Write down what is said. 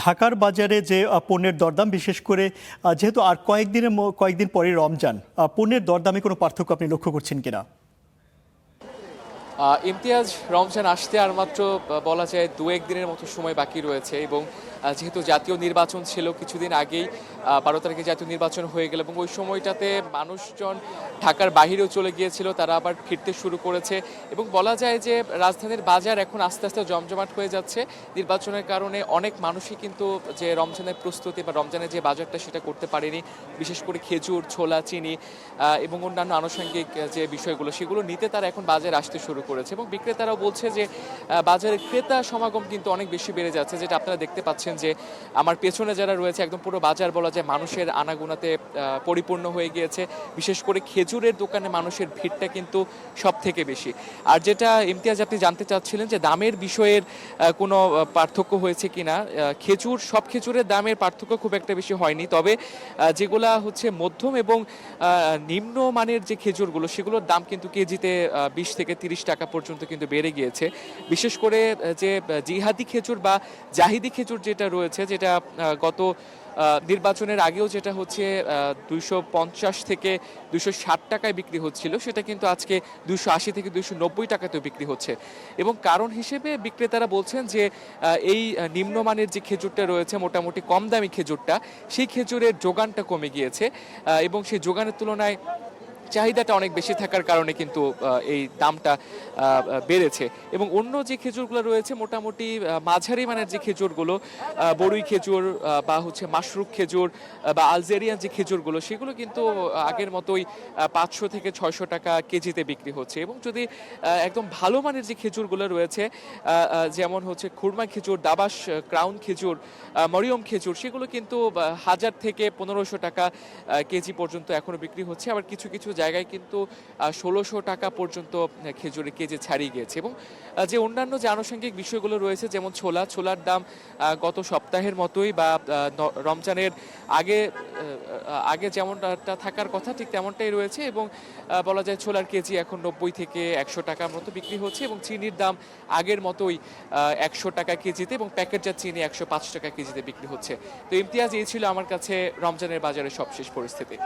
ঢাকার বাজারে যে পণ্যের দরদাম, বিশেষ করে যেহেতু আর কয়েকদিন পরে রমজান, পণ্যের দরদামে কোনো পার্থক্য আপনি লক্ষ্য করছেন কিনা? ইমতিয়াজ, রমজান আসতে আর মাত্র বলা যায় দু এক দিনের মতো সময় বাকি রয়েছে এবং যেহেতু জাতীয় নির্বাচন ছিল কিছুদিন আগেই, 12 তারিখে জাতীয় নির্বাচন হয়ে গেল এবং ওই সময়টাতে মানুষজন ঢাকার বাহিরেও চলে গিয়েছিল, তারা আবার ফিরতে শুরু করেছে এবং বলা যায় যে রাজধানীর বাজার এখন আস্তে আস্তে জমজমাট হয়ে যাচ্ছে। নির্বাচনের কারণে অনেক মানুষই কিন্তু যে রমজানের প্রস্তুতি বা রমজানের যে বাজারটা সেটা করতে পারেনি, বিশেষ করে খেজুর, ছোলা, চিনি এবং অন্যান্য আনুষঙ্গিক যে বিষয়গুলো সেগুলো নিতে তারা এখন বাজারে আসতে শুরু করেছে এবং বিক্রেতারাও বলছে যে বাজারে ক্রেতা সমাগম কিন্তু অনেক বেশি বেড়ে যাচ্ছে, যেটা আপনারা দেখতে পাচ্ছেন যে আমার পেছনে যারা রয়েছে একদম পুরো বাজার বলা যায় মানুষের আনাগোনাতে পরিপূর্ণ হয়ে গিয়েছে। বিশেষ করে খেজুরের দোকানে মানুষের ভিড়টা কিন্তু সব থেকে বেশি। আর যেটা ইমতিয়াজ আপনি জানতে চাচ্ছিলেন যে দামের বিষয়ের কোনো পার্থক্য হয়েছে কিনা, সব খেজুরের দামের পার্থক্য খুব একটা বেশি হয়নি, তবে যেগুলা হচ্ছে মধ্যম এবং নিম্ন মানের যে খেজুরগুলো সেগুলোর দাম কিন্তু কেজিতে 20 থেকে 30 টাকা পর্যন্ত কিন্তু বেড়ে গিয়েছে। বিশেষ করে যে জিহাদি খেজুর বা জাহিদি খেজুর যেটা রয়েছে, যেটা গত নির্বাচনের আগেও যেটা হচ্ছে 250 থেকে 260 টাকায় বিক্রি হচ্ছিল, সেটা কিন্তু আজকে 280 থেকে 290 টাকাতেও বিক্রি হচ্ছে এবং কারণ হিসেবে বিক্রেতারা বলছেন যে এই নিম্নমানের যে খেজুরটা রয়েছে, মোটামুটি কম দামি খেজুরটা, সেই খেজুরের যোগানটা কমে গিয়েছে এবং সেই যোগানের তুলনায় চাহিদাটা অনেক বেশি থাকার কারণে কিন্তু এই দামটা বেড়েছে এবং অন্য যে খেজুরগুলো রয়েছে মোটামুটি মাঝারি মানের যে খেজুরগুলো, বড়ুই খেজুর বা হচ্ছে মাশরুক খেজুর বা আলজেরিয়ান যে খেজুরগুলো, সেগুলো কিন্তু আগের মতোই 500 থেকে 600 টাকা কেজিতে বিক্রি হচ্ছে এবং যদি একদম ভালো মানের যে খেজুরগুলো রয়েছে, যেমন হচ্ছে খুরমা খেজুর, দাবাস, ক্রাউন খেজুর, মরিয়ম খেজুর, সেগুলো কিন্তু 1000 থেকে 1500 টাকা কেজি পর্যন্ত এখনো বিক্রি হচ্ছে। আবার কিছু কিছু জায়গায় কিন্তু 1600 টাকা পর্যন্ত খেজুরের কেজি ছাড়িয়ে গিয়েছে এবং যে অন্যান্য যে আনুষঙ্গিক বিষয়গুলো রয়েছে, যেমন ছোলার দাম গত সপ্তাহের মতোই বা রমজানের আগে আগে যেমনটা থাকার কথা ঠিক তেমনটাই রয়েছে এবং বলা যায় ছোলার কেজি এখন 90 থেকে 100 টাকার মতো বিক্রি হচ্ছে এবং চিনির দাম আগের মতোই 100 টাকা কেজিতে এবং প্যাকেটজাত চিনি 105 টাকা কেজিতে বিক্রি হচ্ছে। তো ইমতিয়াজ, এই ছিল আমার কাছে রমজানের বাজারের সবশেষ পরিস্থিতি।